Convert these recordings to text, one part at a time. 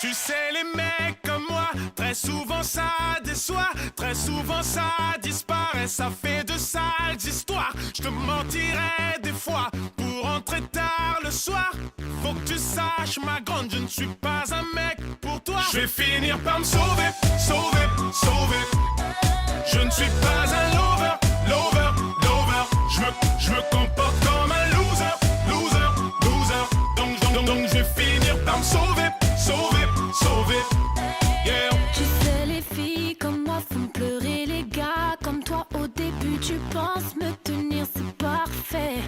Tu sais, les mecs comme moi, très souvent ça déçoit, très souvent ça disparaît, ça fait de sales histoires. Je te mentirais des fois pour rentrer tard le soir. Faut que tu saches, ma grande, je ne suis pas un mec pour toi. Je vais finir par me sauver, sauver, sauver. Je ne suis pas un lover, lover, lover. Je me comporte comme un loser, loser, loser. Donc je vais finir par me sauver, sauver, sauver. Yeah. Tu sais, les filles comme moi font pleurer les gars comme toi. Au début, tu penses me tenir, c'est parfait.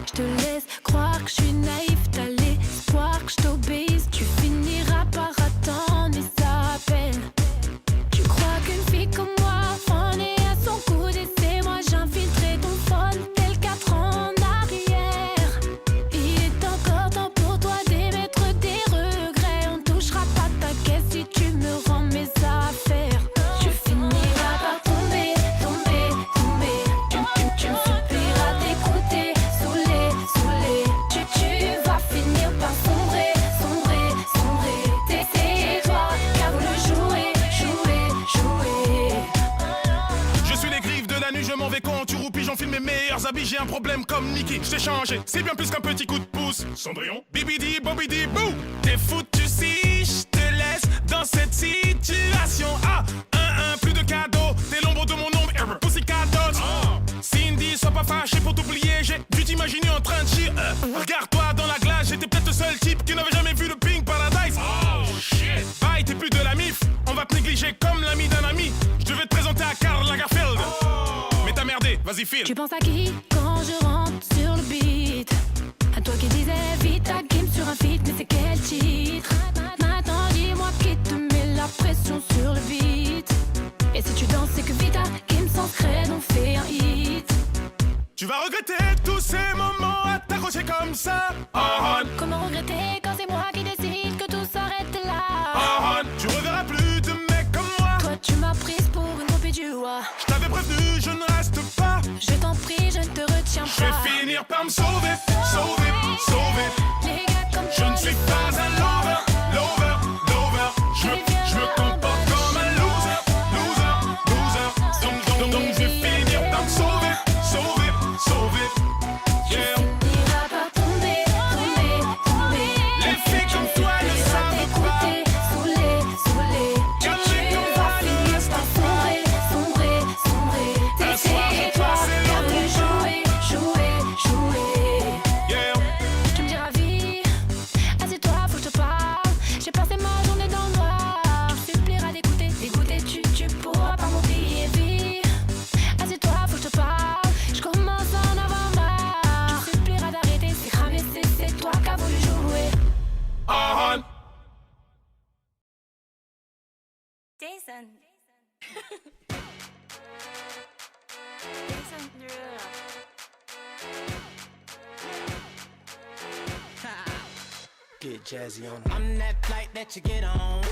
Je te laisse croire que je suis naïf, t'as l'espoir que je t'obéisse. Tu finiras par attendre, mais ça appelle. Tu crois qu'une fille comme moi en est à son coude et c'est moi j'infiltrerai ton phone tel 4 ans en arrière. Il est encore temps pour toi d'émettre des regrets. On touchera pas ta caisse si tu me rends mes affaires. Tu finiras par tomber, tomber, tomber. Tu me supplieras d'écouter, saoulé, saoulé. Tu vas finir par sombrer, sombrer, sombrer. C'est toi qui as voulu jouer, jouer, jouer. Je suis les griffes de la nuit, je m'en vais quand tu roupis, j'enfile mes meilleurs habits, j'ai un problème comme Nicky, je t'ai changé, c'est bien plus qu'un petit coup de pouce. Cendrillon, bibidi, bobidi, bou. T'es foutu si je te laisse dans cette situation. Ah, plus de cadeaux, t'es l'ombre de mon ombre, Pussycat Dolls. Cindy, sois pas fâché pour t'oublier, j'ai dû t'imaginer en train de chier. Regarde-toi dans la glace, j'étais peut-être le seul type qui n'avait jamais vu le Pink Paradise. Oh shit. Bye, t'es plus de la mif, on va te négliger comme l'ami d'un ami. Je devais te présenter à Karl Lagerfeld. Mais t'as merdé, vas-y file. Tu penses à qui quand je rentre sur le beat? À toi qui disais vite à Kim sur un feat, mais c'est quel titre? Maintenant dis-moi qui te met la pression sur le beat. Et si tu danses c'est que Vita, Kim sans scred on fait un hit. Tu vas regretter tous ces moments à t'accrocher comme ça. Comment regretter quand c'est moi qui décide que tout s'arrête là? Tu reverras plus de mecs comme moi. Toi tu m'as prise pour une copie du roi. Je t'avais prévenu, je ne reste pas. Je t'en prie, je ne te retiens Je vais pas. finir par me sauver, sauver, sauver. Les gars comme Je toi, ne suis ils pas savent un lover, lover, lover. Je me comporte comme un loser, loser, loser. Donc je vais finir par me sauver, sauver, sauver. Yeah. Finiras par tomber, tomber, tomber. Les filles comme toi ne savent pas. Saoulé, saoulé. Tu vas finir par sombrer, sombrer, sombrer. Un soir, C'est j'ai toi passé qui as voulu jouer, jouer, jouer. Yeah. Tu me diras vie, assieds-toi, faut que je te parle. J'ai passé ma journée dans le noir. Tu me supplieras d'écouter, d'écouter, tu pourras pas m'oublier vie. Assieds-toi, faut que je te parle. Je commence à en avoir marre. Tu me supplieras d'arrêter, c'est cramé, c'est toi qui as voulu jouer. Jason. Get jazzy on 'em. I'm that flight that you get on,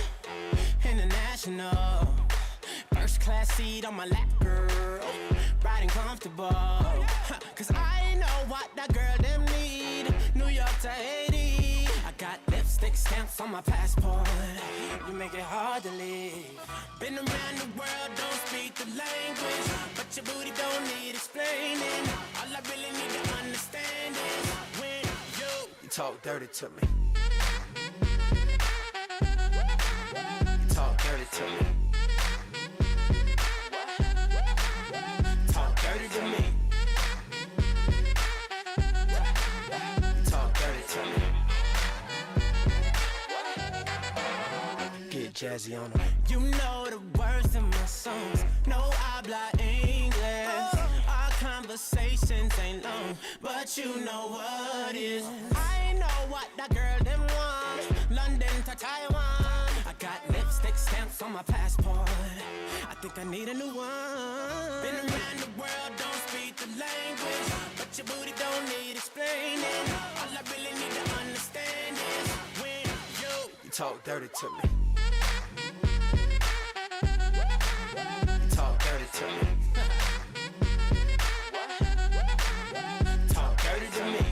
international. First class seat on my lap, girl, riding comfortable. Cause I know what that girl them need. New York to Haiti, I got lipstick stamps on my passport. You make it hard to leave. Been around the world, don't speak the language, but your booty don't need explaining. All I really need to understand is when you talk dirty to me. Talk dirty to me. Talk dirty to me. Talk dirty to me. Get jazzy on 'em. You know the words in my songs. No habla English. Our conversations ain't long, but you know what is. I know what that girl them want. London to Taiwan. I got lipstick stamps on my passport. I think I need a new one. Been around the world, don't speak the language, but your booty don't need explaining. All I really need to understand is when you talk dirty to me. Talk dirty to me. Talk dirty to me.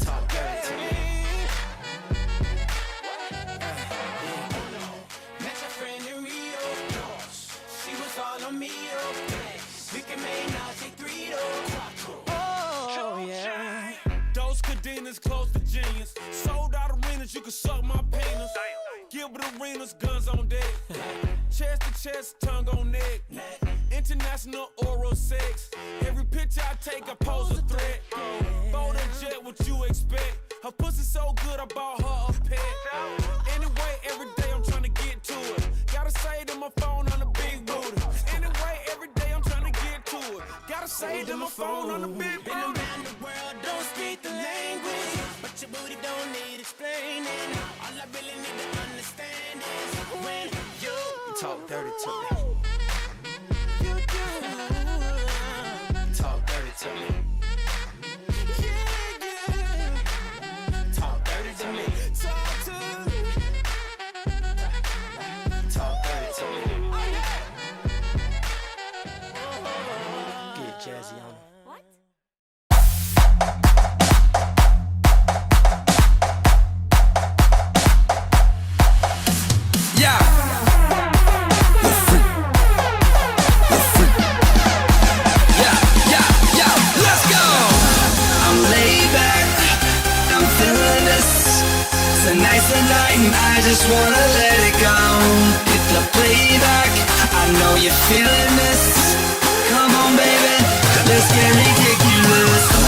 Talk dirty to me. can suck my penis. Gilbert Arenas, guns on deck. Chest to chest, tongue on neck. International oral sex. Every picture I take, I pose a threat. Bold and jet, what you expect? Her pussy so good, I bought her a pet. Anyway, every day I'm trying to get to it. Gotta say to my phone on the big booty. Anyway, every day I'm trying to get to it. Gotta say to my phone on the big booty. Been around the world, don't speak the language, but your booty don't need explaining. All I really need to understand is when you talk dirty to me. You do. Talk dirty to me. Talk dirty to me. Talk to me. Talk dirty to me. Get jazzy on it. Yeah. Let's go. I'm laid back, I'm feeling this. It's a nice night and I just wanna let it go. Hit the playback, I know you're feeling this. Come on baby, let's get ridiculous.